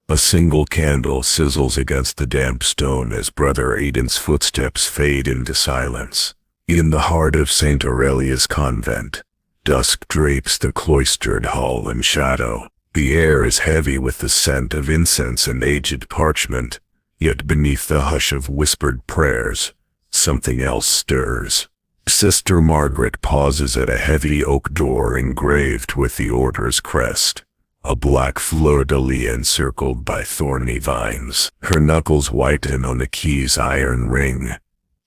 A single candle sizzles against the damp stone as Brother Aidan's footsteps fade into silence. In the heart of St. Aurelia's Convent, dusk drapes the cloistered hall in shadow. The air is heavy with the scent of incense and aged parchment, yet beneath the hush of whispered prayers, something else stirs. Sister Margaret pauses at a heavy oak door engraved with the order's crest, a black fleur-de-lis encircled by thorny vines. Her knuckles whiten on the key's iron ring.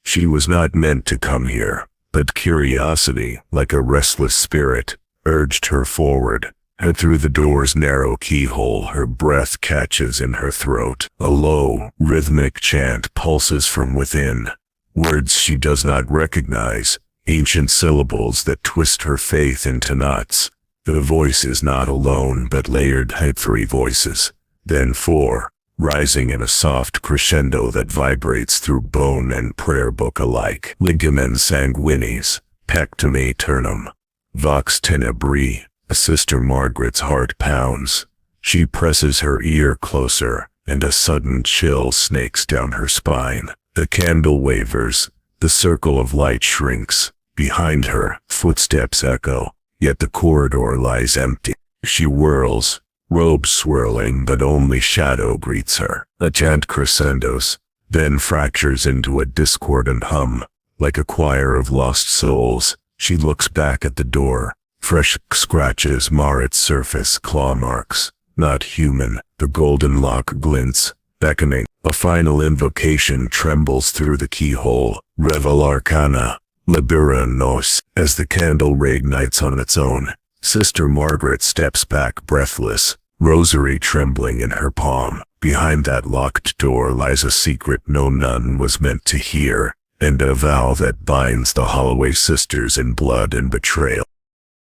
She was not meant to come here, but curiosity, like a restless spirit, urged her forward. And through the door's narrow keyhole her breath catches in her throat. A low, rhythmic chant pulses from within. Words she does not recognize, ancient syllables that twist her faith into knots. The voice is not alone but layered at 3 voices, then 4, rising in a soft crescendo that vibrates through bone and prayer book alike. Ligamen sanguinis, pectum aeternum, vox tenebri. Sister Margaret's heart pounds. She presses her ear closer, and a sudden chill snakes down her spine. The candle wavers, the circle of light shrinks. Behind her, footsteps echo, yet the corridor lies empty. She whirls, robes swirling, but only shadow greets her. A chant crescendos, then fractures into a discordant hum. Like a choir of lost souls, she looks back at the door. Fresh scratches mar its surface, claw marks, not human. The golden lock glints, beckoning. A final invocation trembles through the keyhole. Revel Arcana, Libera Nos. As the candle reignites on its own, Sister Margaret steps back breathless, rosary trembling in her palm. Behind that locked door lies a secret no nun was meant to hear, and a vow that binds the Holloway sisters in blood and betrayal.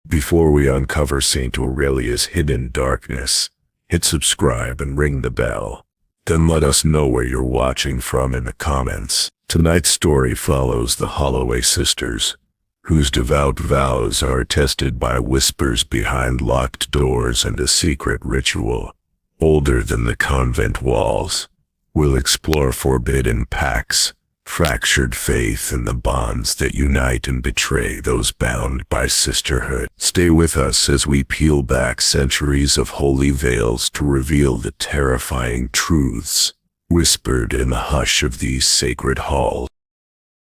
Before we uncover St. Aurelia's hidden darkness, hit subscribe and ring the bell. Then let us know where you're watching from in the comments. Tonight's story follows the Holloway sisters, whose devout vows are tested by whispers behind locked doors and a secret ritual, older than the convent walls. We'll explore forbidden pacts, fractured faith, and the bonds that unite and betray those bound by sisterhood. Stay with us as we peel back centuries of holy veils to reveal the terrifying truths whispered in the hush of these sacred halls.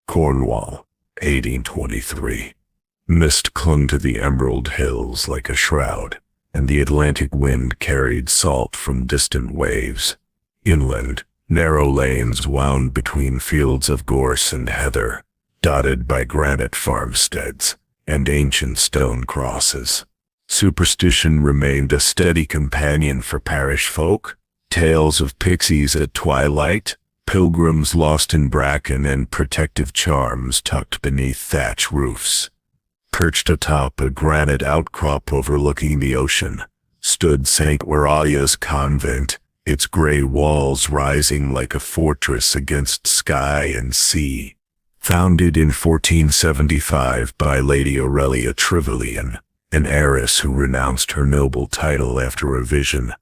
Cornwall, 1823. Mist clung to the emerald hills like a shroud, and the Atlantic wind carried salt from distant waves. Inland, narrow lanes wound between fields of gorse and heather, dotted by granite farmsteads and ancient stone crosses. Superstition remained a steady companion for parish folk. Tales of pixies at twilight, pilgrims lost in bracken, and protective charms tucked beneath thatch roofs. Perched atop a granite outcrop overlooking the ocean, stood St. Aurelia's Convent, its gray walls rising like a fortress against sky and sea. Founded in 1475 by Lady Aurelia Trevelyan, an heiress who renounced her noble title after a vision,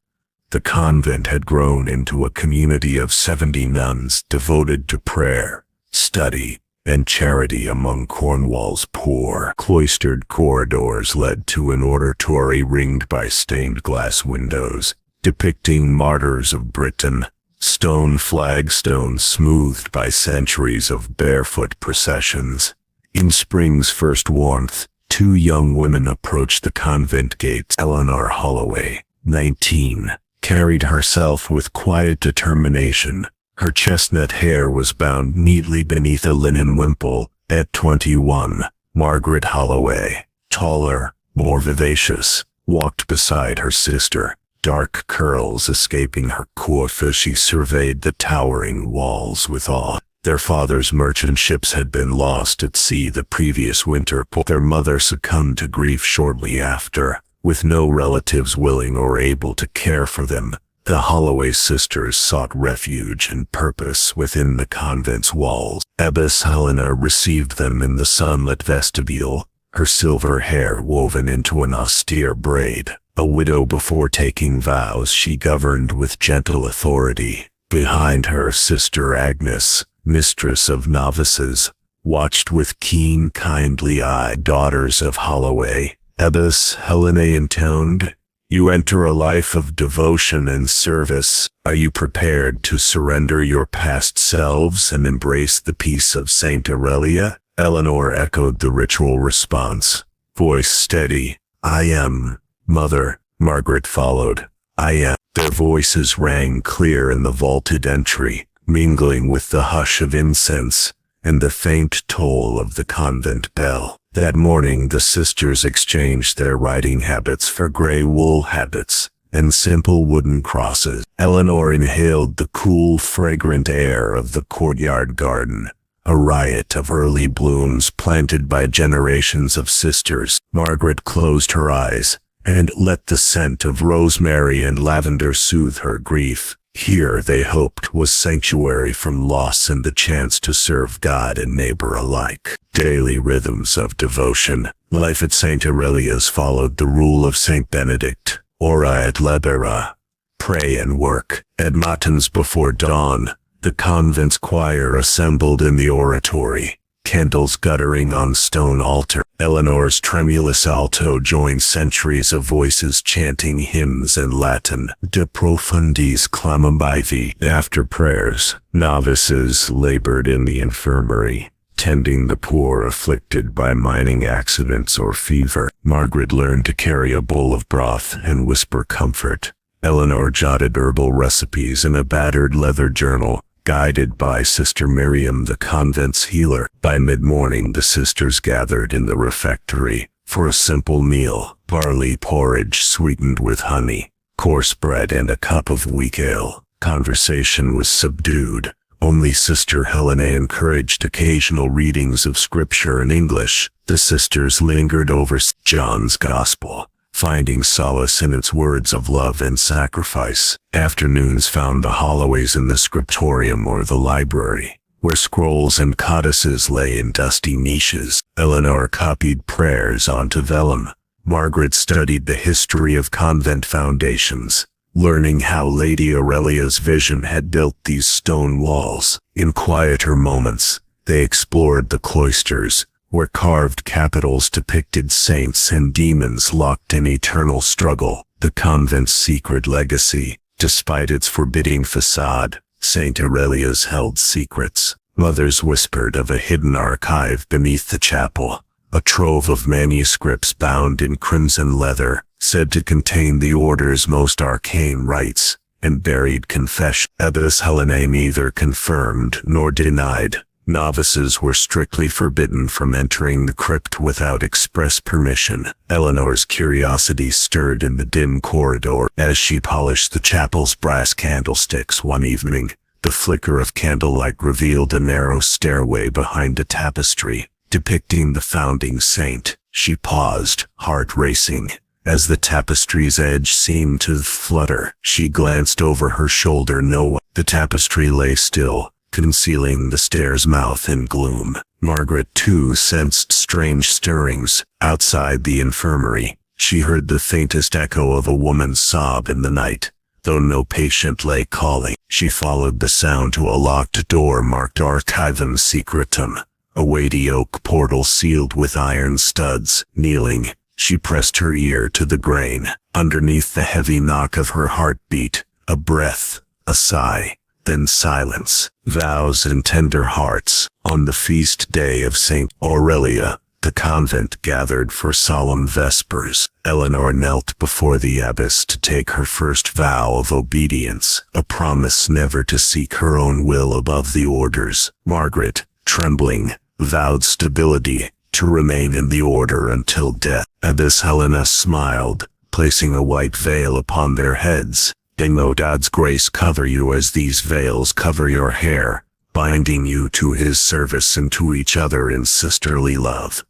the convent had grown into a community of 70 nuns devoted to prayer, study, and charity among Cornwall's poor. Cloistered corridors led to an oratory ringed by stained glass windows, depicting martyrs of Britain, stone flagstones smoothed by centuries of barefoot processions. In spring's first warmth, 2 young women approached the convent gates. Eleanor Holloway, 19, carried herself with quiet determination. Her chestnut hair was bound neatly beneath a linen wimple. At 21, Margaret Holloway, taller, more vivacious, walked beside her sister, dark curls escaping her coif as she surveyed the towering walls with awe. Their father's merchant ships had been lost at sea the previous winter. Their mother succumbed to grief shortly after, with no relatives willing or able to care for them. The Holloway sisters sought refuge and purpose within the convent's walls. Abbess Helena received them in the sunlit vestibule, her silver hair woven into an austere braid. A widow before taking vows, she governed with gentle authority. Behind her, Sister Agnes, mistress of novices, watched with keen, kindly eye. Daughters of Holloway, Abbess Helena intoned, "You enter a life of devotion and service. Are you prepared to surrender your past selves and embrace the peace of Saint Aurelia?" Eleanor echoed the ritual response, voice steady. "I am, Mother." Margaret followed. "I am." Their voices rang clear in the vaulted entry, mingling with the hush of incense and the faint toll of the convent bell. That morning the sisters exchanged their riding habits for gray wool habits and simple wooden crosses. Eleanor inhaled the cool, fragrant air of the courtyard garden, a riot of early blooms planted by generations of sisters. Margaret closed her eyes and let the scent of rosemary and lavender soothe her grief. Here, they hoped, was sanctuary from loss and the chance to serve God and neighbor alike. Daily rhythms of devotion. Life at St. Aurelia's followed the rule of St. Benedict, ora et labora, pray and work. At matins before dawn, the convent's choir assembled in the oratory, candles guttering on stone altar. Eleanor's tremulous alto joined centuries of voices chanting hymns in Latin, De profundis clamabivi. After prayers, novices labored in the infirmary, tending the poor afflicted by mining accidents or fever. Margaret learned to carry a bowl of broth and whisper comfort. Eleanor jotted herbal recipes in a battered leather journal, guided by Sister Miriam, the convent's healer. By mid-morning, the sisters gathered in the refectory for a simple meal: barley porridge sweetened with honey, coarse bread, and a cup of weak ale. Conversation was subdued. Only Sister Helena encouraged occasional readings of scripture in English. The sisters lingered over John's Gospel, finding solace in its words of love and sacrifice. Afternoons found the Holloways in the scriptorium or the library, where scrolls and codices lay in dusty niches. Eleanor copied prayers onto vellum. Margaret studied the history of convent foundations, learning how Lady Aurelia's vision had built these stone walls. In quieter moments, they explored the cloisters, where carved capitals depicted saints and demons locked in eternal struggle. The convent's secret legacy. Despite its forbidding facade, St. Aurelia's held secrets. Mothers whispered of a hidden archive beneath the chapel, a trove of manuscripts bound in crimson leather, said to contain the order's most arcane rites and buried confession. Abbess Helena neither confirmed nor denied. Novices were strictly forbidden from entering the crypt without express permission. Eleanor's curiosity stirred in the dim corridor. As she polished the chapel's brass candlesticks one evening, the flicker of candlelight revealed a narrow stairway behind a tapestry depicting the founding saint. She paused, heart racing, as the tapestry's edge seemed to flutter. She glanced over her shoulder. No one. The tapestry lay still, concealing the stair's mouth in gloom. Margaret, too, sensed strange stirrings. Outside the infirmary, she heard the faintest echo of a woman's sob in the night. Though no patient lay calling, she followed the sound to a locked door marked Archivum Secretum, a weighty oak portal sealed with iron studs. Kneeling, she pressed her ear to the grain. Underneath the heavy knock of her heartbeat, a breath, a sigh, then silence. Vows and tender hearts. On the feast day of St. Aurelia, the convent gathered for solemn vespers. Eleanor knelt before the abbess to take her first vow of obedience, a promise never to seek her own will above the orders. Margaret, trembling, vowed stability, to remain in the order until death. Abbess Helena smiled, placing a white veil upon their heads. May God's grace cover you as these veils cover your hair, binding you to his service and to each other in sisterly love.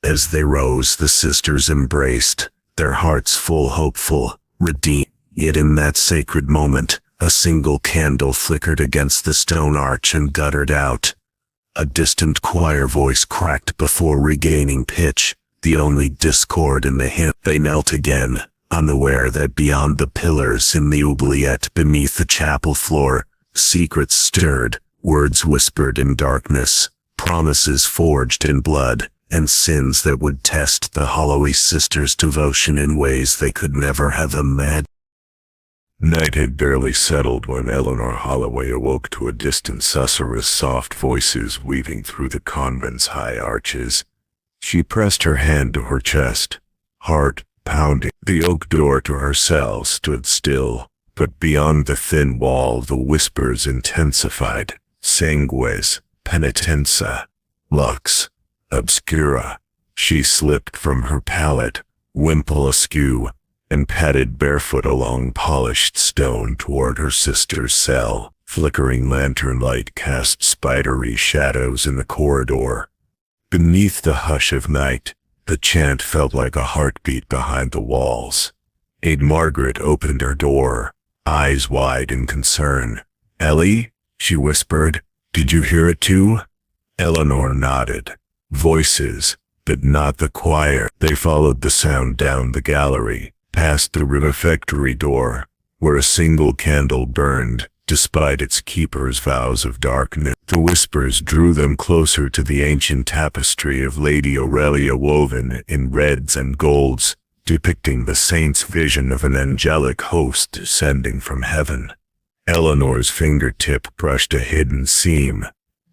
As they rose, the sisters embraced, their hearts full, hopeful, redeemed. Yet in that sacred moment, a single candle flickered against the stone arch and guttered out. A distant choir voice cracked before regaining pitch, the only discord in the hymn. They knelt again, unaware that beyond the pillars in the oubliette beneath the chapel floor, secrets stirred, words whispered in darkness, promises forged in blood, and sins that would test the Holloway sisters' devotion in ways they could never have imagined. Night had barely settled when Eleanor Holloway awoke to a distant susurrus soft voices weaving through the convent's high arches. She pressed her hand to her chest, heart pounding. The oak door to her cell stood still, but beyond the thin wall the whispers intensified. Sangues, penitenza, lux, obscura. She slipped from her pallet, wimple askew, and padded barefoot along polished stone toward her sister's cell. Flickering lantern light cast spidery shadows in the corridor. Beneath the hush of night, the chant felt like a heartbeat behind the walls. Margaret opened her door, eyes wide in concern. "Ellie?" she whispered. "Did you hear it too?" Eleanor nodded. Voices, but not the choir. They followed the sound down the gallery, past the refectory door, where a single candle burned, despite its keeper's vows of darkness. The whispers drew them closer to the ancient tapestry of Lady Aurelia woven in reds and golds, depicting the saint's vision of an angelic host descending from heaven. Eleanor's fingertip brushed a hidden seam.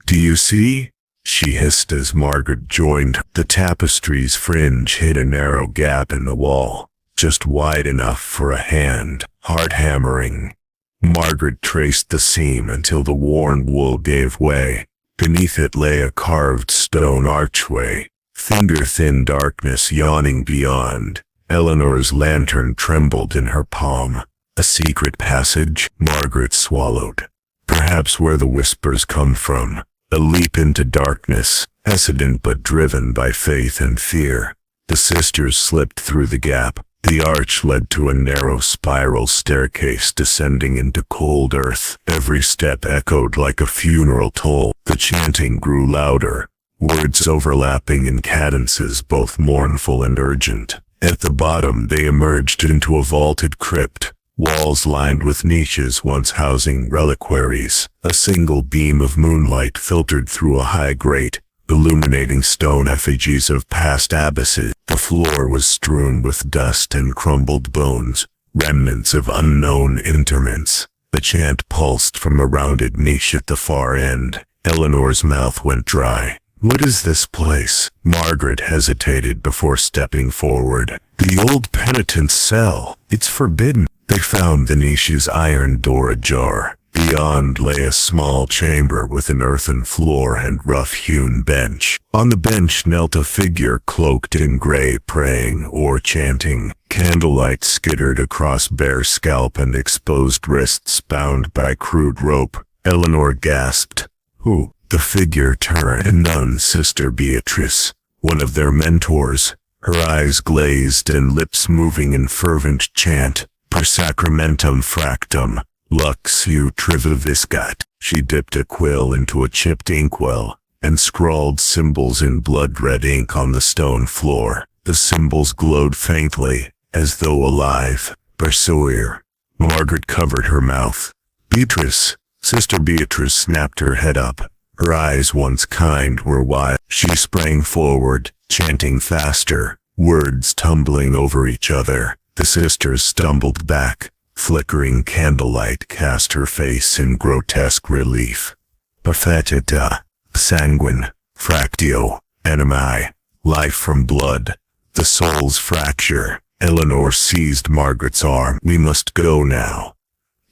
"Do you see?" she hissed as Margaret joined. The tapestry's fringe hid a narrow gap in the wall, just wide enough for a hand, hard hammering. Margaret traced the seam until the worn wool gave way. Beneath it lay a carved stone archway, finger-thin darkness yawning beyond. Eleanor's lantern trembled in her palm. A secret passage, Margaret swallowed. Perhaps where the whispers come from. A leap into darkness, hesitant but driven by faith and fear. The sisters slipped through the gap. The arch led to a narrow spiral staircase descending into cold earth. Every step echoed like a funeral toll. The chanting grew louder, words overlapping in cadences both mournful and urgent. At the bottom they emerged into a vaulted crypt, walls lined with niches once housing reliquaries. A single beam of moonlight filtered through a high grate, illuminating stone effigies of past abbesses. The floor was strewn with dust and crumbled bones, remnants of unknown interments. The chant pulsed from a rounded niche at the far end. Eleanor's mouth went dry. "What is this place?" Margaret hesitated before stepping forward. "The old penitent's cell. It's forbidden." They found the niche's iron door ajar. Beyond lay a small chamber with an earthen floor and rough-hewn bench. On the bench knelt a figure cloaked in gray, praying or chanting. Candlelight skittered across bare scalp and exposed wrists bound by crude rope. Eleanor gasped. "Who?" The figure turned. A nun, Sister Beatrice, one of their mentors, her eyes glazed and lips moving in fervent chant. "Per sacramentum fractum, lux utriviviscat." She dipped a quill into a chipped inkwell, and scrawled symbols in blood-red ink on the stone floor. The symbols glowed faintly, as though alive. "Persuir." Margaret covered her mouth. "Beatrice." Sister Beatrice snapped her head up. Her eyes, once kind, were wide. She sprang forward, chanting faster, words tumbling over each other. The sisters stumbled back. Flickering candlelight cast her face in grotesque relief. "Perfetita, sanguine, fractio, animae." Life from blood. The soul's fracture. Eleanor seized Margaret's arm. "We must go now."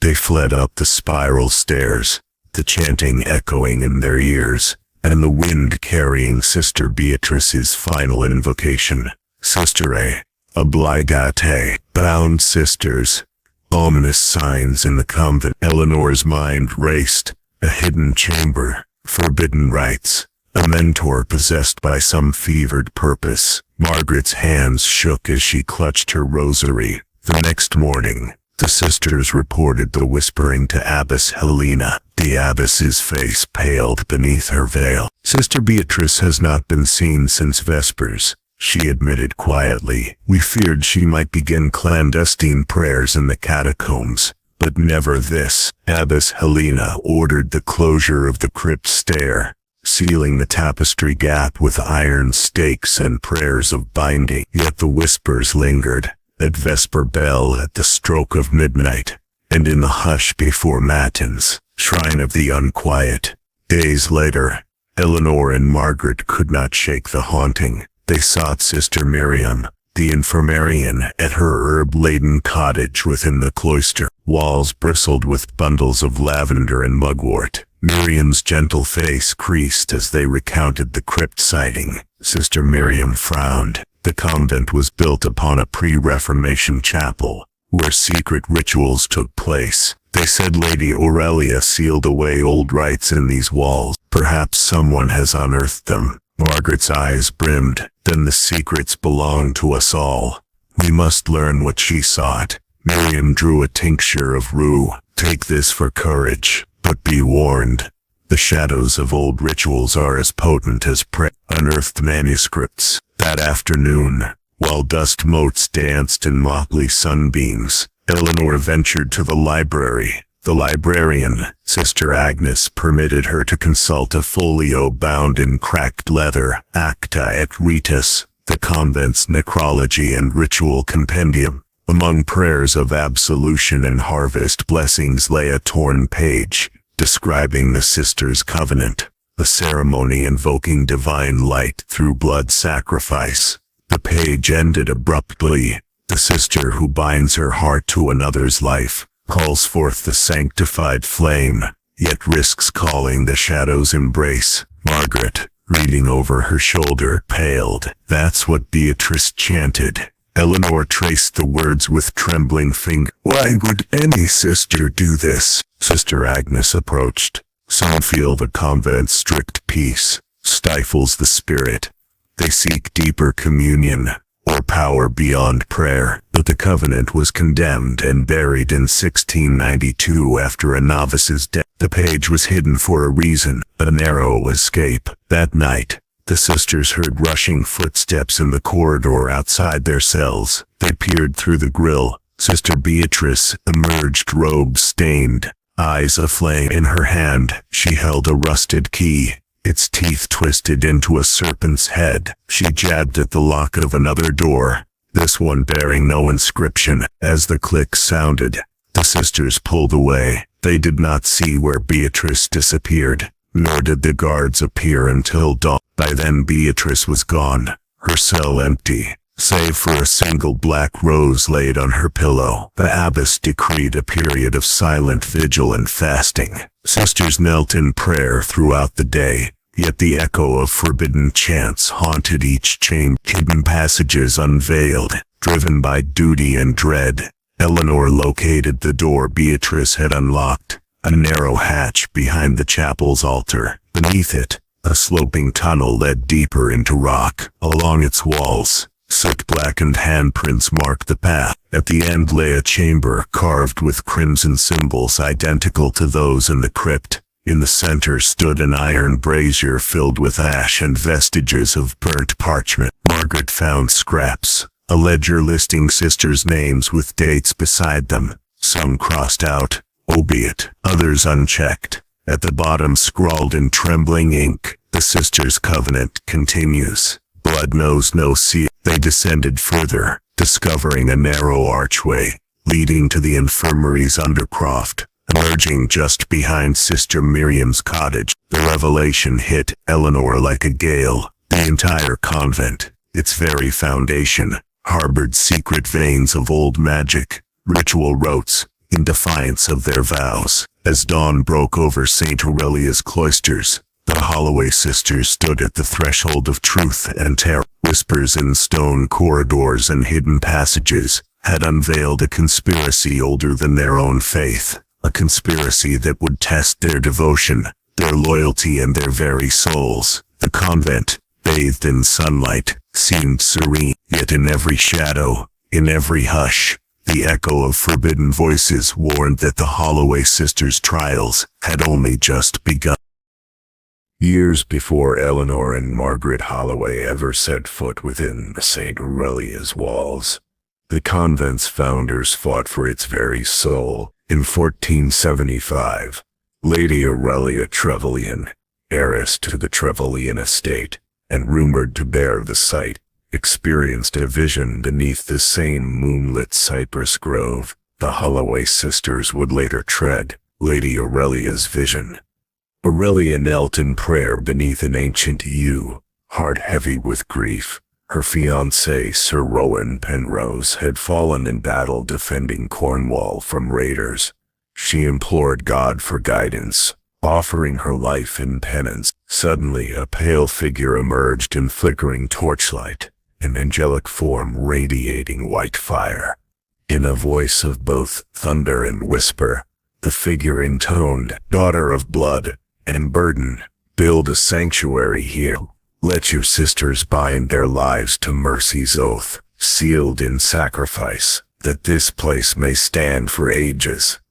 They fled up the spiral stairs, the chanting echoing in their ears, and the wind carrying Sister Beatrice's final invocation. Sisterae, obligate, bound sisters. Ominous signs in the convent. Eleanor's mind raced. A hidden chamber, forbidden rites, a mentor possessed by some fevered purpose. Margaret's hands shook as she clutched her rosary. The next morning, the sisters reported the whispering to Abbess Helena. The abbess's face paled beneath her veil. "Sister Beatrice has not been seen since Vespers," she admitted quietly. We feared she might begin clandestine prayers in the catacombs, but never this. Abbess Helena ordered the closure of the crypt stair, sealing the tapestry gap with iron stakes and prayers of binding. Yet the whispers lingered, at vesper bell at the stroke of midnight, and in the hush before matins, shrine of the unquiet. Days later, Eleanor and Margaret could not shake the haunting. They sought Sister Miriam, the infirmarian, at her herb-laden cottage within the cloister. Walls bristled with bundles of lavender and mugwort. Miriam's gentle face creased as they recounted the crypt sighting. Sister Miriam frowned. The convent was built upon a pre-Reformation chapel, where secret rituals took place. They said Lady Aurelia sealed away old rites in these walls. Perhaps someone has unearthed them. Margaret's eyes brimmed. Then the secrets belong to us all. We must learn what she sought. Miriam drew a tincture of rue. Take this for courage, but be warned. The shadows of old rituals are as potent as unearthed manuscripts. That afternoon, while dust motes danced in motley sunbeams, Eleanor ventured to the library. The librarian, Sister Agnes, permitted her to consult a folio bound in cracked leather, Acta et Ritus, the convent's necrology and ritual compendium. Among prayers of absolution and harvest blessings lay a torn page, describing the sisters' covenant, a ceremony invoking divine light through blood sacrifice. The page ended abruptly. The sister who binds her heart to another's life calls forth the sanctified flame, yet risks calling the shadow's embrace. Margaret, reading over her shoulder, paled. That's what Beatrice chanted. Eleanor traced the words with trembling finger. Why would any sister do this? Sister Agnes approached. Some feel the convent's strict peace stifles the spirit. They seek deeper communion, or power beyond prayer. But the covenant was condemned and buried in 1692 after a novice's death. The page was hidden for a reason, a narrow escape. That night, the sisters heard rushing footsteps in the corridor outside their cells. They peered through the grille. Sister Beatrice emerged, robe stained, eyes aflame. In her hand, she held a rusted key, its teeth twisted into a serpent's head. She jabbed at the lock of another door, this one bearing no inscription. As the click sounded, the sisters pulled away. They did not see where Beatrice disappeared, nor did the guards appear until dawn. By then Beatrice was gone, her cell empty, save for a single black rose laid on her pillow. The abbess decreed a period of silent vigil and fasting. Sisters knelt in prayer throughout the day, yet the echo of forbidden chants haunted each chamber. Hidden passages unveiled, driven by duty and dread. Eleanor located the door Beatrice had unlocked, a narrow hatch behind the chapel's altar. Beneath it, a sloping tunnel led deeper into rock. Along its walls, soot-blackened handprints marked the path. At the end lay a chamber carved with crimson symbols identical to those in the crypt. In the center stood an iron brazier filled with ash and vestiges of burnt parchment. Margaret found scraps, a ledger listing sisters' names with dates beside them, some crossed out, albeit others unchecked. At the bottom scrawled in trembling ink, the sisters' covenant continues. Blood knows no sea. They descended further, discovering a narrow archway, leading to the infirmary's undercroft. Emerging just behind Sister Miriam's cottage, the revelation hit Eleanor like a gale. The entire convent, its very foundation, harbored secret veins of old magic, ritual rites, in defiance of their vows. As dawn broke over St. Aurelia's cloisters, the Holloway sisters stood at the threshold of truth and terror. Whispers in stone corridors and hidden passages had unveiled a conspiracy older than their own faith. A conspiracy that would test their devotion, their loyalty, and their very souls. The convent, bathed in sunlight, seemed serene, yet in every shadow, in every hush, the echo of forbidden voices warned that the Holloway sisters' trials had only just begun. Years before Eleanor and Margaret Holloway ever set foot within St. Aurelia's walls, the convent's founders fought for its very soul. In 1475, Lady Aurelia Trevelyan, heiress to the Trevelyan estate, and rumored to bear the site, experienced a vision beneath the same moonlit cypress grove the Holloway sisters would later tread. Lady Aurelia's vision. Aurelia knelt in prayer beneath an ancient yew, heart heavy with grief. Her fiancé, Sir Rowan Penrose, had fallen in battle defending Cornwall from raiders. She implored God for guidance, offering her life in penance. Suddenly, a pale figure emerged in flickering torchlight, an angelic form radiating white fire. In a voice of both thunder and whisper, the figure intoned, "Daughter of blood and burden, build a sanctuary here. Let your sisters bind their lives to mercy's oath, sealed in sacrifice, that this place may stand for ages."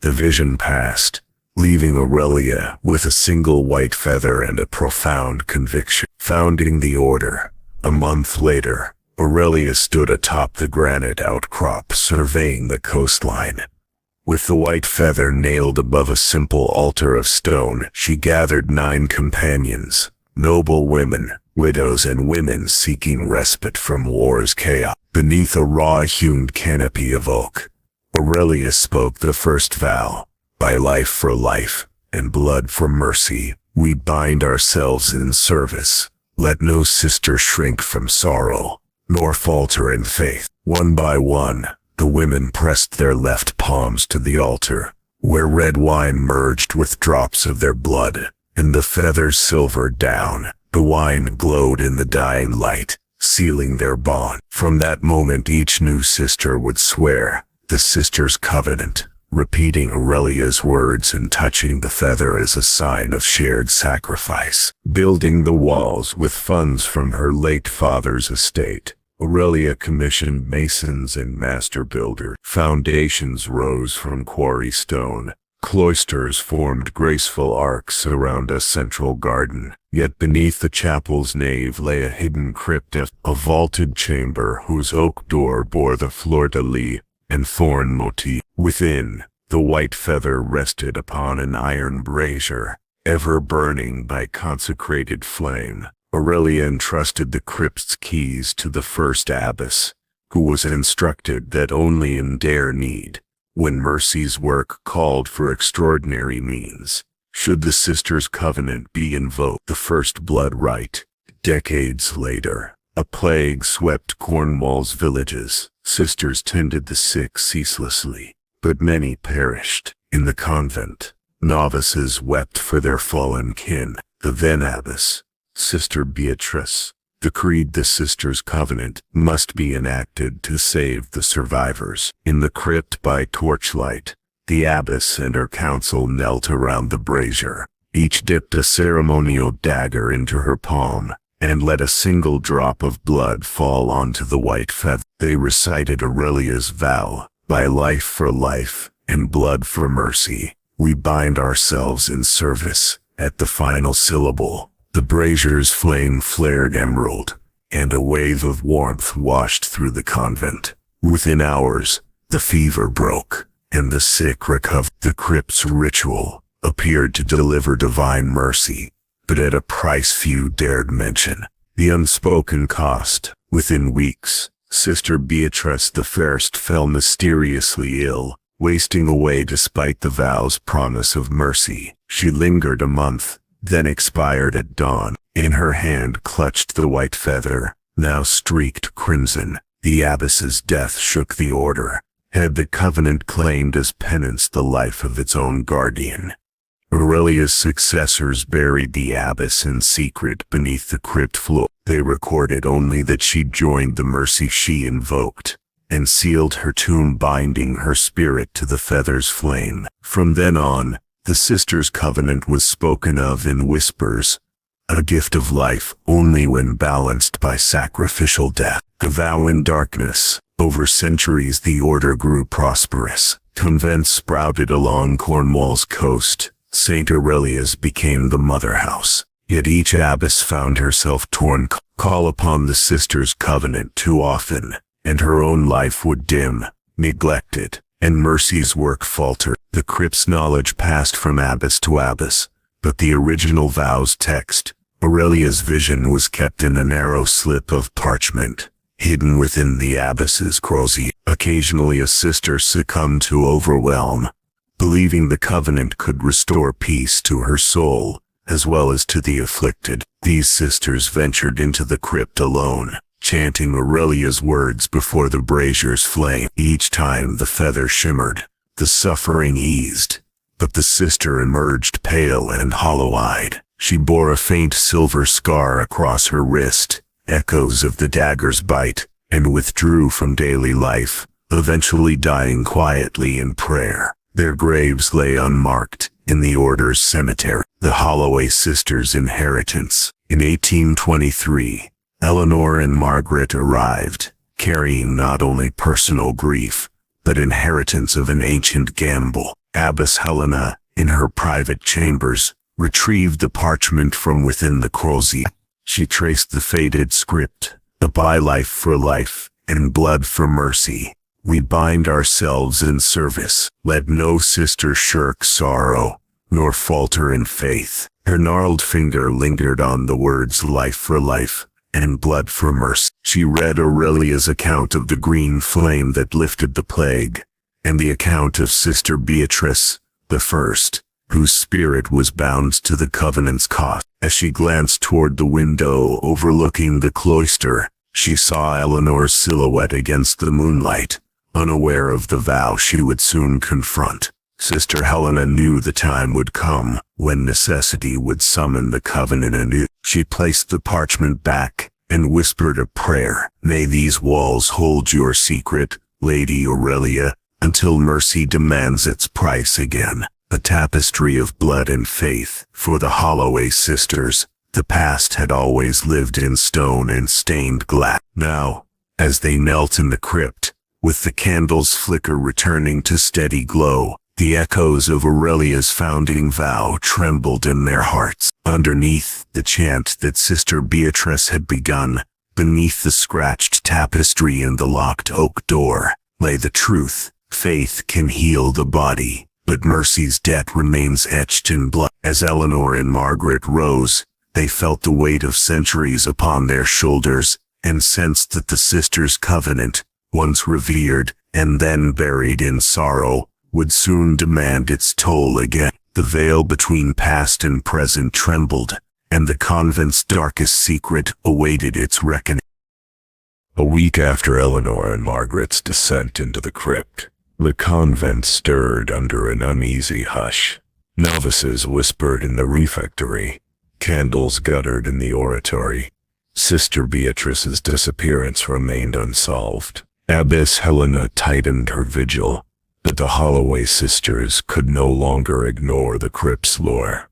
The vision passed, leaving Aurelia with a single white feather and a profound conviction. Founding the order, a month later, Aurelia stood atop the granite outcrop surveying the coastline. With the white feather nailed above a simple altar of stone, she gathered 9 companions, noble women, widows and women seeking respite from war's chaos. Beneath a raw-hewn canopy of oak, Aurelia spoke the first vow, "By life for life, and blood for mercy, we bind ourselves in service. Let no sister shrink from sorrow, nor falter in faith." One by one, the women pressed their left palms to the altar, where red wine merged with drops of their blood, and the feathers silvered down. The wine glowed in the dying light, sealing their bond. From that moment each new sister would swear the sister's covenant, repeating Aurelia's words and touching the feather as a sign of shared sacrifice. Building the walls with funds from her late father's estate, Aurelia commissioned masons and master builders. Foundations rose from quarry stone. Cloisters formed graceful arcs around a central garden. Yet beneath the chapel's nave lay a hidden crypt, a vaulted chamber whose oak door bore the fleur-de-lis and thorn motif. Within, the white feather rested upon an iron brazier, ever burning by consecrated flame. Aurelia entrusted the crypt's keys to the first abbess, who was instructed that only in dire need, when mercy's work called for extraordinary means, should the sisters' covenant be invoked. The first blood rite. Decades later, a plague swept Cornwall's villages. Sisters tended the sick ceaselessly, but many perished. In the convent, novices wept for their fallen kin. The then abbess, Sister Beatrice, decreed the sisters' covenant must be enacted to save the survivors. In the crypt by torchlight, the abbess and her council knelt around the brazier. Each dipped a ceremonial dagger into her palm, and let a single drop of blood fall onto the white feather. They recited Aurelia's vow, "By life for life, and blood for mercy, we bind ourselves in service." At the final syllable, the brazier's flame flared emerald, and a wave of warmth washed through the convent. Within hours, the fever broke, and the sick recovered. The crypt's ritual appeared to deliver divine mercy, but at a price few dared mention: the unspoken cost. Within weeks, Sister Beatrice the First fell mysteriously ill, wasting away despite the vow's promise of mercy. She lingered a month, then expired at dawn. In her hand clutched the white feather, now streaked crimson. The abbess's death shook the order. Had the covenant claimed as penance the life of its own guardian? Aurelia's successors buried the abbess in secret beneath the crypt floor. They recorded only that she joined the mercy she invoked, and sealed her tomb, binding her spirit to the feather's flame. From then on, the sisters' covenant was spoken of in whispers, a gift of life only when balanced by sacrificial death. A vow in darkness. Over centuries the order grew prosperous. Convents sprouted along Cornwall's coast. St. Aurelia's became the mother house. Yet each abbess found herself torn call upon the sisters' covenant too often, and her own life would dim, neglected, and mercy's work falter. The crypt's knowledge passed from abbess to abbess, but the original vows text, Aurelia's vision, was kept in a narrow slip of parchment, hidden within the abbess's crozier. Occasionally a sister succumbed to overwhelm, believing the covenant could restore peace to her soul, as well as to the afflicted. These sisters ventured into the crypt alone, chanting Aurelia's words before the brazier's flame. Each time the feather shimmered, the suffering eased, but the sister emerged pale and hollow-eyed. She bore a faint silver scar across her wrist, echoes of the dagger's bite, and withdrew from daily life, eventually dying quietly in prayer. Their graves lay unmarked in the order's cemetery. The Holloway sisters' inheritance. In 1823, Eleanor and Margaret arrived, carrying not only personal grief, but inheritance of an ancient gamble. Abbess Helena, in her private chambers, retrieved the parchment from within the crozier. She traced the faded script, by life for life, and blood for mercy. We bind ourselves in service. Let no sister shirk sorrow, nor falter in faith. Her gnarled finger lingered on the words life for life, and blood for mercy. She read Aurelia's account of the green flame that lifted the plague, and the account of Sister Beatrice, the first, whose spirit was bound to the covenant's cost. As she glanced toward the window overlooking the cloister, she saw Eleanor's silhouette against the moonlight, unaware of the vow she would soon confront. Sister Helena knew the time would come when necessity would summon the covenant anew. She placed the parchment back and whispered a prayer. May these walls hold your secret, Lady Aurelia, until mercy demands its price again. A tapestry of blood and faith. For the Holloway sisters, the past had always lived in stone and stained glass. Now, as they knelt in the crypt, with the candle's flicker returning to steady glow, the echoes of Aurelia's founding vow trembled in their hearts. Underneath the chant that Sister Beatrice had begun, beneath the scratched tapestry and the locked oak door, lay the truth. Faith can heal the body, but mercy's debt remains etched in blood. As Eleanor and Margaret rose, they felt the weight of centuries upon their shoulders, and sensed that the sisters' covenant, once revered and then buried in sorrow, would soon demand its toll again. The veil between past and present trembled, and the convent's darkest secret awaited its reckoning. A week after Eleanor and Margaret's descent into the crypt, the convent stirred under an uneasy hush. Novices whispered in the refectory. Candles guttered in the oratory. Sister Beatrice's disappearance remained unsolved. Abbess Helena tightened her vigil, but the Holloway sisters could no longer ignore the crypt's lore.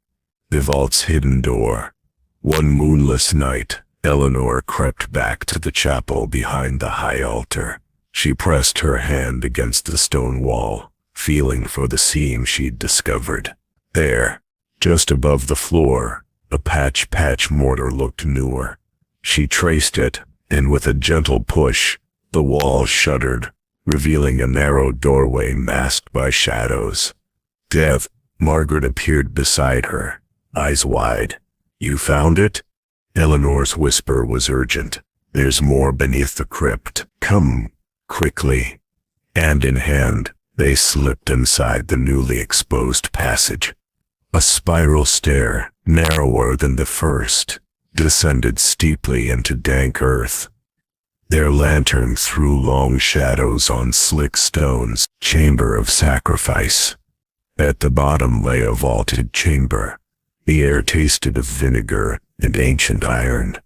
The vault's hidden door. One moonless night, Eleanor crept back to the chapel behind the high altar. She pressed her hand against the stone wall, feeling for the seam she'd discovered. There, just above the floor, a patch mortar looked newer. She traced it, and with a gentle push, the wall shuddered, revealing a narrow doorway masked by shadows. Death. Margaret appeared beside her, eyes wide. You found it? Eleanor's whisper was urgent. There's more beneath the crypt. Come. Quickly. Hand in hand, they slipped inside the newly exposed passage. A spiral stair, narrower than the first, descended steeply into dank earth. Their lantern threw long shadows on slick stones. Chamber of sacrifice. At the bottom lay a vaulted chamber. The air tasted of vinegar and ancient iron.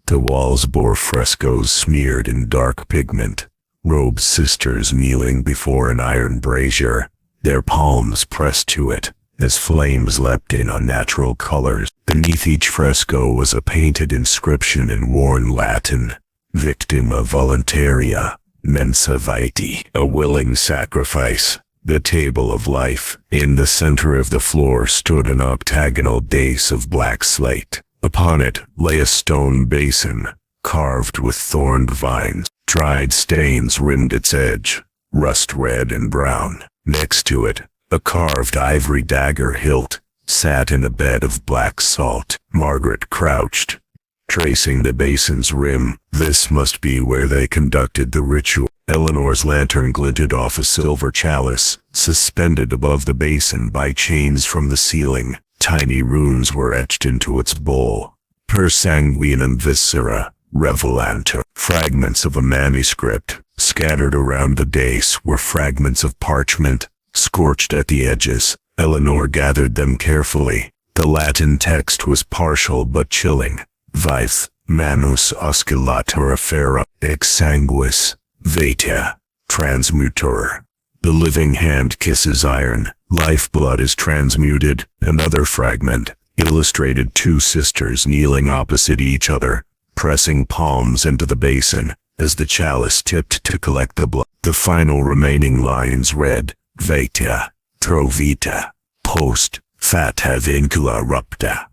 The walls bore frescoes smeared in dark pigment. Robed sisters kneeling before an iron brazier, their palms pressed to it, as flames leapt in unnatural colors. Beneath each fresco was a painted inscription in worn Latin, Victima voluntaria, mensa vitae, a willing sacrifice, the table of life. In the center of the floor stood an octagonal dais of black slate, Upon it lay a stone basin, carved with thorned vines. Dried stains rimmed its edge, rust red and brown. Next to it, a carved ivory dagger hilt sat in a bed of black salt. Margaret crouched, tracing the basin's rim. This must be where they conducted the ritual. Eleanor's lantern glinted off a silver chalice, suspended above the basin by chains from the ceiling. Tiny runes were etched into its bowl. Per sanguinum viscera, revelantur. Fragments of a manuscript, scattered around the dais, were fragments of parchment, scorched at the edges. Eleanor gathered them carefully. The Latin text was partial but chilling. Vice, manus oscillator affera, ex sanguis, vita, transmutor. The living hand kisses iron, lifeblood is transmuted. Another fragment illustrated two sisters kneeling opposite each other, pressing palms into the basin as the chalice tipped to collect the blood. The final remaining lines read, Vita, trovita, post, fata vincula rupta,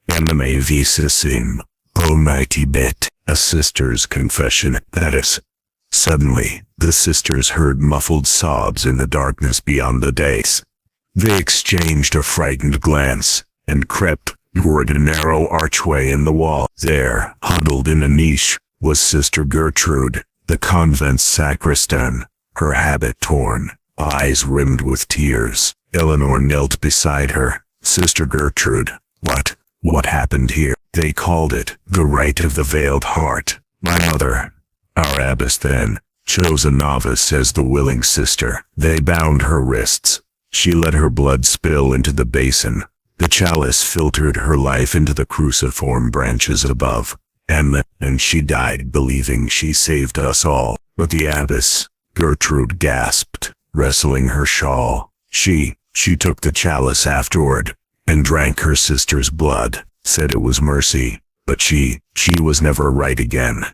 anime visasim, almighty bet. A sister's confession, that is. Suddenly, the sisters heard muffled sobs in the darkness beyond the dais. They exchanged a frightened glance, and crept toward a narrow archway in the wall. There, huddled in a niche, was Sister Gertrude, the convent's sacristan, her habit torn, eyes rimmed with tears. Eleanor knelt beside her. Sister Gertrude, what happened here? They called it the rite of the veiled heart. My mother, our abbess then, chose a novice as the willing sister. They bound her wrists. She let her blood spill into the basin. The chalice filtered her life into the cruciform branches above, and she died believing she saved us all. But the abbess, Gertrude gasped, wrestling her shawl. She took the chalice afterward, and drank her sister's blood, said it was mercy, but she was never right again.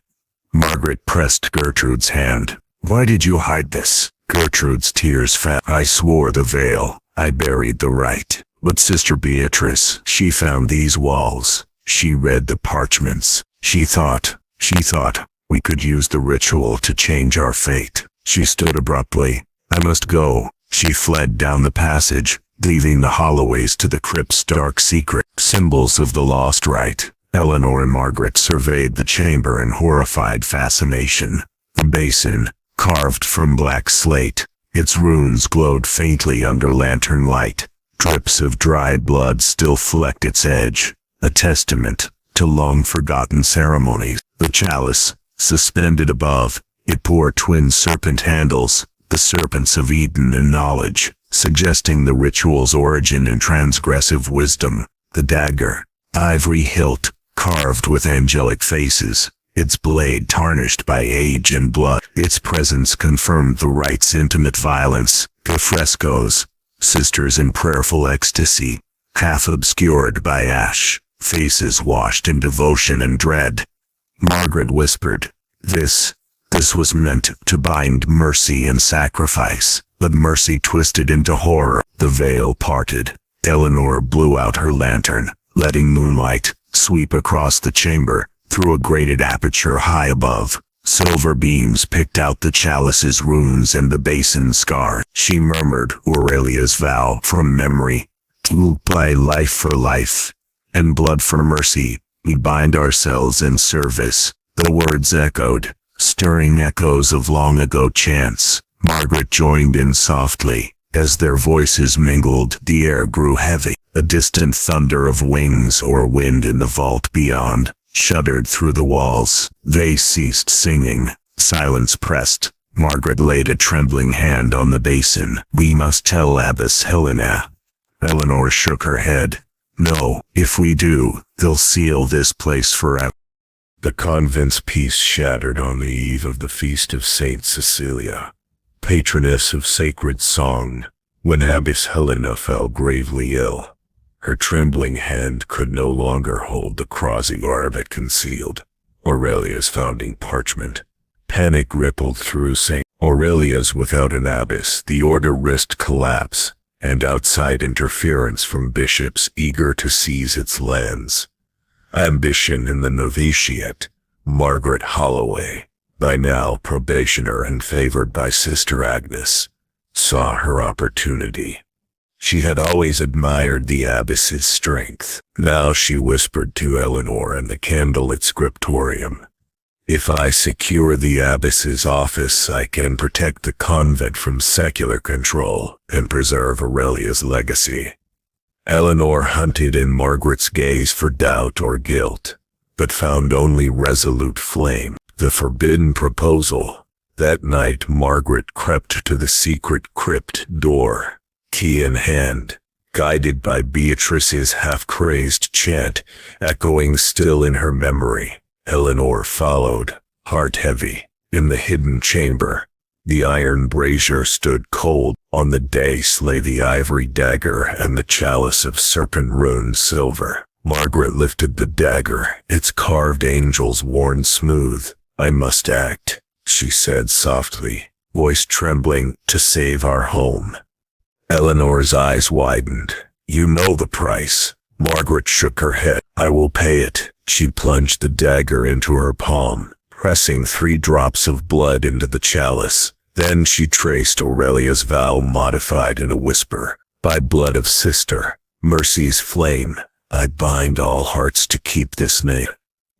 Margaret pressed Gertrude's hand. Why did you hide this? Gertrude's tears fell. I swore the veil. I buried the rite. But Sister Beatrice, she found these walls. She read the parchments. She thought we could use the ritual to change our fate. She stood abruptly. I must go. She fled down the passage, leaving the Holloways to the crypt's dark secret. Symbols of the lost rite. Eleanor and Margaret surveyed the chamber in horrified fascination. The basin, carved from black slate, its runes glowed faintly under lantern light. Drips of dried blood still flecked its edge, a testament to long-forgotten ceremonies. The chalice, suspended above, it bore twin serpent handles, the serpents of Eden and knowledge, suggesting the ritual's origin in transgressive wisdom. The dagger, ivory hilt, carved with angelic faces, its blade tarnished by age and blood. Its presence confirmed the rite's intimate violence. The frescoes, sisters in prayerful ecstasy, half obscured by ash, faces washed in devotion and dread. Margaret whispered, This was meant to bind mercy and sacrifice, but mercy twisted into horror. The veil parted. Eleanor blew out her lantern, letting moonlight sweep across the chamber, through a grated aperture high above. Silver beams picked out the chalice's runes and the basin scar. She murmured Aurelia's vow from memory. To by life for life, and blood for mercy, we bind ourselves in service. The words echoed, stirring echoes of long ago chants. Margaret joined in softly. As their voices mingled, the air grew heavy. A distant thunder of wings or wind in the vault beyond shuddered through the walls. They ceased singing. Silence pressed. Margaret laid a trembling hand on the basin. We must tell Abbess Helena. Eleanor shook her head. No, if we do, they'll seal this place forever. The convent's peace shattered on the eve of the feast of Saint Cecilia, patroness of sacred song, when Abbess Helena fell gravely ill. Her trembling hand could no longer hold the crossing-arm it concealed, Aurelia's founding parchment. Panic rippled through St. Aurelia's. Without an abbess, the order risked collapse, and outside interference from bishops eager to seize its lands. Ambition in the novitiate. Margaret Holloway, by now probationer and favored by Sister Agnes, saw her opportunity. She had always admired the abbess's strength. Now she whispered to Eleanor and the candlelit scriptorium, "If I secure the abbess's office, I can protect the convent from secular control and preserve Aurelia's legacy." Eleanor hunted in Margaret's gaze for doubt or guilt, but found only resolute flame. The forbidden proposal. That night Margaret crept to the secret crypt door, key in hand, guided by Beatrice's half-crazed chant echoing still in her memory. Eleanor followed, heart heavy. In the hidden chamber, the iron brazier stood cold. On the dais lay the ivory dagger and the chalice of serpent-ruined silver. Margaret lifted the dagger, its carved angels worn smooth. "I must act," she said softly, voice trembling, "to save our home." Eleanor's eyes widened. "You know the price." Margaret shook her head. "I will pay it." She plunged the dagger into her palm, pressing 3 drops of blood into the chalice. Then she traced Aurelia's vow, modified in a whisper. "By blood of Sister Mercy's flame, I bind all hearts to keep this name.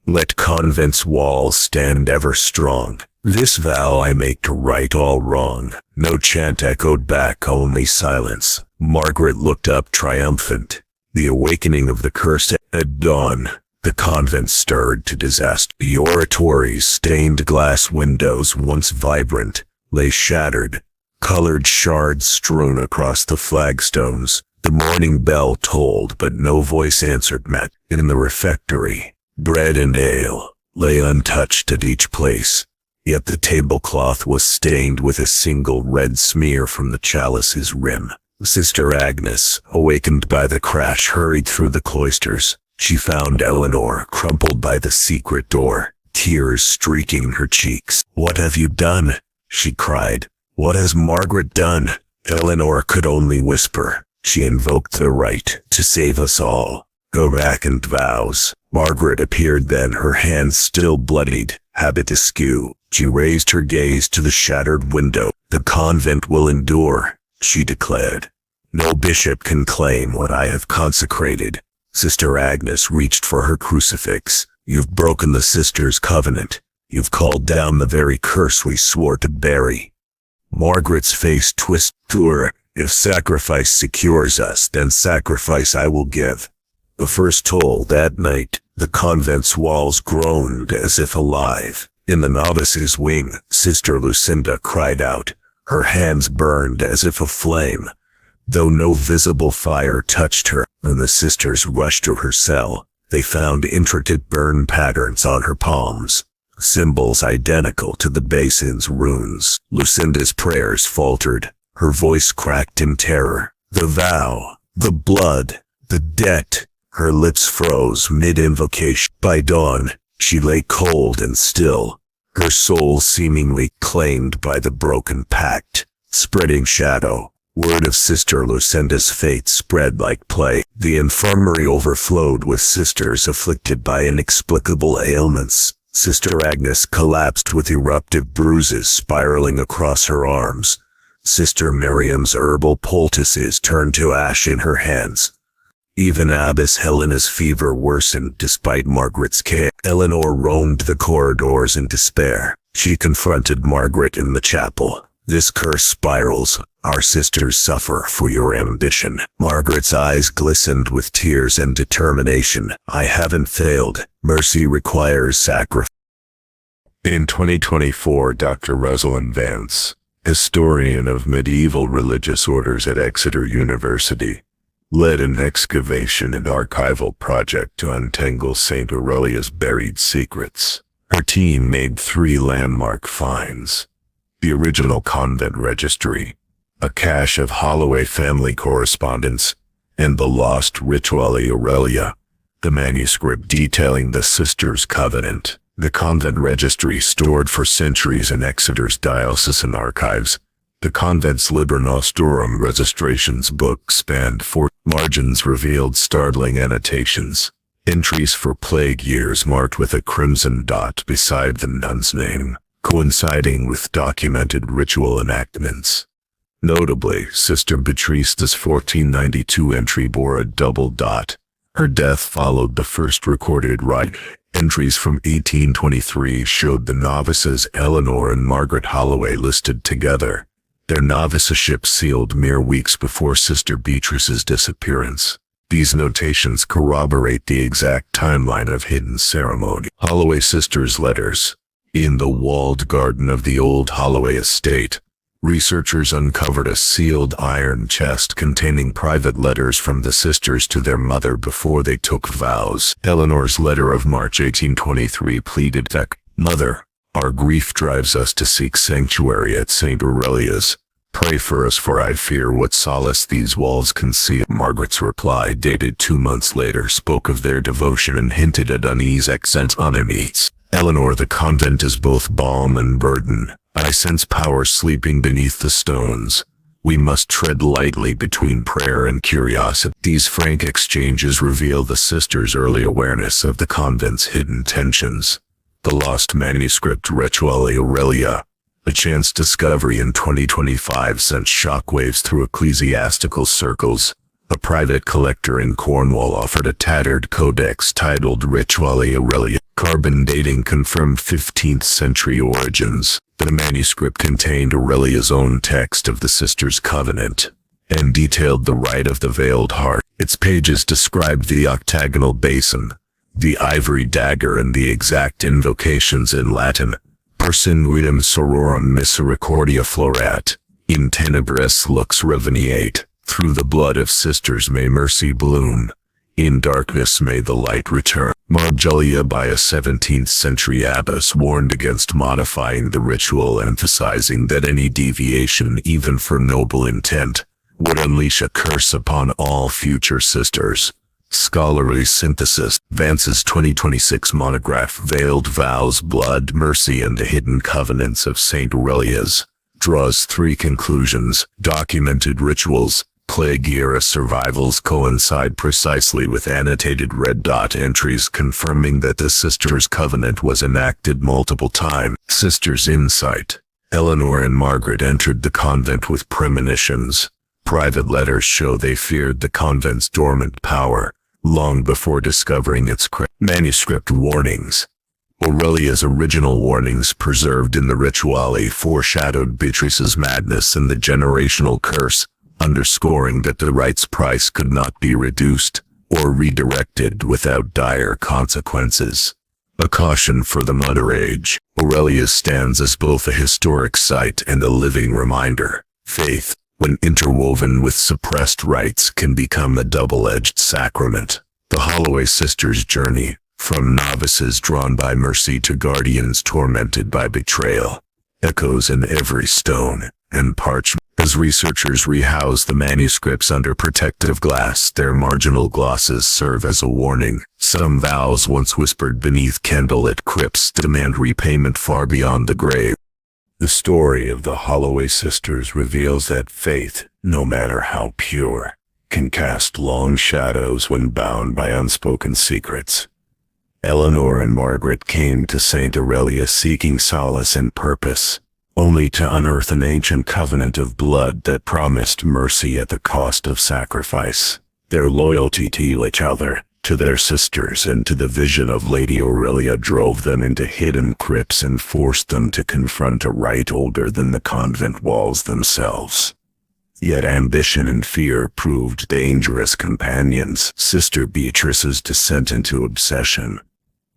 Let convent's walls stand ever strong. This vow I make to right all wrong." No chant echoed back, only silence. Margaret looked up triumphant. The awakening of the curse at dawn. The convent stirred to disaster. The oratory's stained glass windows, once vibrant, lay shattered, colored shards strewn across the flagstones. The morning bell tolled, but no voice answered. Matt. In the refectory, bread and ale lay untouched at each place, yet the tablecloth was stained with a single red smear from the chalice's rim. Sister Agnes, awakened by the crash, hurried through the cloisters. She found Eleanor crumpled by the secret door, tears streaking her cheeks. "What have you done?" she cried. "What has Margaret done?" Eleanor could only whisper. "She invoked the right to save us all. Go back and vows." Margaret appeared then, her hands still bloodied, habit askew. She raised her gaze to the shattered window. "The convent will endure," she declared. "No bishop can claim what I have consecrated." Sister Agnes reached for her crucifix. "You've broken the sisters' covenant. You've called down the very curse we swore to bury." Margaret's face twisted to her. "If sacrifice secures us, then sacrifice I will give." The first toll that night, the convent's walls groaned as if alive. In the novice's wing, Sister Lucinda cried out. Her hands burned as if aflame, though no visible fire touched her. When the sisters rushed to her cell, they found intricate burn patterns on her palms, symbols identical to the basin's runes. Lucinda's prayers faltered. Her voice cracked in terror. The vow, the blood, the debt. Her lips froze mid-invocation. By dawn, she lay cold and still, her soul seemingly claimed by the broken pact. Spreading shadow. Word of Sister Lucinda's fate spread like plague. The infirmary overflowed with sisters afflicted by inexplicable ailments. Sister Agnes collapsed with eruptive bruises spiraling across her arms. Sister Miriam's herbal poultices turned to ash in her hands. Even Abbess Helena's fever worsened despite Margaret's care. Eleanor roamed the corridors in despair. She confronted Margaret in the chapel. "This curse spirals. Our sisters suffer for your ambition." Margaret's eyes glistened with tears and determination. "I haven't failed. Mercy requires sacrifice." In 2024, Dr. Rosalind Vance, historian of medieval religious orders at Exeter University, led an excavation and archival project to untangle St. Aurelia's buried secrets. Her team made 3 landmark finds: the original convent registry, a cache of Holloway family correspondence, and the lost Rituale Aurelia, the manuscript detailing the sisters' covenant. The convent registry stored for centuries in Exeter's diocesan archives. The convent's Liber Nostorum registrations book spanned 4 margins, revealed startling annotations, Entries for plague years marked with a crimson dot beside the nun's name, coinciding with documented ritual enactments. Notably, Sister Beatrice's 1492 entry bore a double dot. Her death followed the first recorded rite. Entries from 1823 showed the novices Eleanor and Margaret Holloway listed together, their noviceship sealed mere weeks before Sister Beatrice's disappearance. These notations corroborate the exact timeline of hidden ceremony. Holloway sisters' letters. In the walled garden of the old Holloway estate, researchers uncovered a sealed iron chest containing private letters from the sisters to their mother before they took vows. Eleanor's letter of March 1823 pleaded that, "Mother, our grief drives us to seek sanctuary at St. Aurelia's. Pray for us, for I fear what solace these walls conceal." Margaret's reply, dated 2 months later, spoke of their devotion and hinted at unease accent on enemies. Eleanor, the convent is both balm and burden. I sense power sleeping beneath the stones. We must tread lightly between prayer and curiosity. These frank exchanges reveal the sisters' early awareness of the convent's hidden tensions. The lost manuscript Rituale Aurelia, a chance discovery in 2025, sent shockwaves through ecclesiastical circles. A private collector in Cornwall offered a tattered codex titled Rituale Aurelia. Carbon dating confirmed 15th century origins. The manuscript contained Aurelia's own text of the Sisters' Covenant, and detailed the rite of the Veiled Heart. Its pages described the octagonal basin, the ivory dagger, and the exact invocations in Latin. Per Sinuitum Sororum Misericordia Florat, in tenebris lux reveniate. Through the blood of sisters may mercy bloom. In darkness may the light return. Margullia, by a 17th century abbess, warned against modifying the ritual, emphasizing that any deviation, even for noble intent, would unleash a curse upon all future sisters. Scholarly synthesis. Vance's 2026 monograph Veiled Vows, Blood, Mercy, and the Hidden Covenants of St. Aurelia's draws 3 conclusions. Documented rituals. Plague-era survivals coincide precisely with annotated red dot entries confirming that the Sisters' Covenant was enacted multiple times. Sisters' insight. Eleanor and Margaret entered the convent with premonitions. Private letters show they feared the convent's dormant power, long before discovering its manuscript warnings. Aurelia's original warnings preserved in the Rituale foreshadowed Beatrice's madness and the generational curse, underscoring that the rite's price could not be reduced or redirected without dire consequences. A caution for the Mother Age. Aurelia stands as both a historic site and a living reminder. Faith, when interwoven with suppressed rites, can become a double-edged sacrament. The Holloway sisters' journey, from novices drawn by mercy to guardians tormented by betrayal, echoes in every stone and parchment. As researchers rehouse the manuscripts under protective glass, their marginal glosses serve as a warning. Some vows once whispered beneath candlelit crypts demand repayment far beyond the grave. The story of the Holloway sisters reveals that faith, no matter how pure, can cast long shadows when bound by unspoken secrets. Eleanor and Margaret came to St. Aurelia seeking solace and purpose, only to unearth an ancient covenant of blood that promised mercy at the cost of sacrifice. Their loyalty to each other, to their sisters, and to the vision of Lady Aurelia drove them into hidden crypts and forced them to confront a rite older than the convent walls themselves. Yet ambition and fear proved dangerous companions. Sister Beatrice's descent into obsession,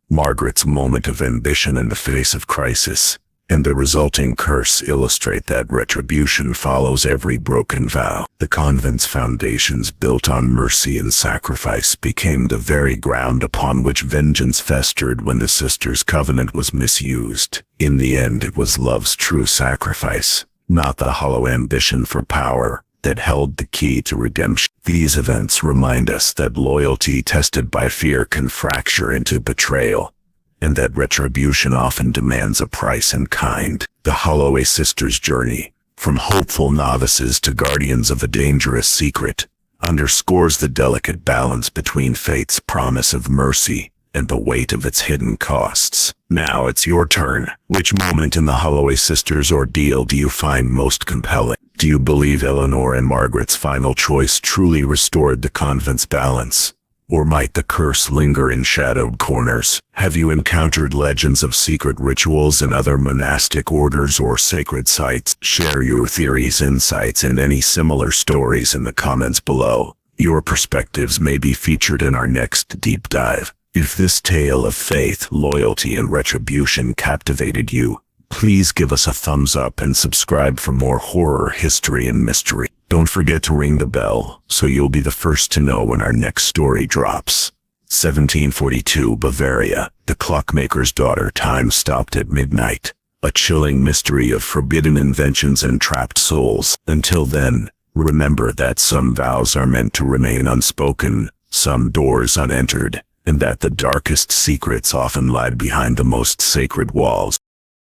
Margaret's moment of ambition in the face of crisis, and the resulting curse illustrate that retribution follows every broken vow. The convent's foundations, built on mercy and sacrifice, became the very ground upon which vengeance festered when the sisters' covenant was misused. In the end, it was love's true sacrifice, not the hollow ambition for power, that held the key to redemption. These events remind us that loyalty tested by fear can fracture into betrayal, and that retribution often demands a price in kind. The Holloway sisters' journey, from hopeful novices to guardians of a dangerous secret, underscores the delicate balance between fate's promise of mercy and the weight of its hidden costs. Now it's your turn. Which moment in the Holloway sisters' ordeal do you find most compelling? Do you believe Eleanor and Margaret's final choice truly restored the convent's balance? Or might the curse linger in shadowed corners? Have you encountered legends of secret rituals in other monastic orders or sacred sites? Share your theories, insights, and any similar stories in the comments below. Your perspectives may be featured in our next deep dive. If this tale of faith, loyalty, and retribution captivated you, please give us a thumbs up and subscribe for more horror, history, and mystery. Don't forget to ring the bell so you'll be the first to know when our next story drops. 1742 Bavaria, the clockmaker's daughter. Time stopped at midnight. A chilling mystery of forbidden inventions and trapped souls. Until then, remember that some vows are meant to remain unspoken, some doors unentered, and that the darkest secrets often lie behind the most sacred walls.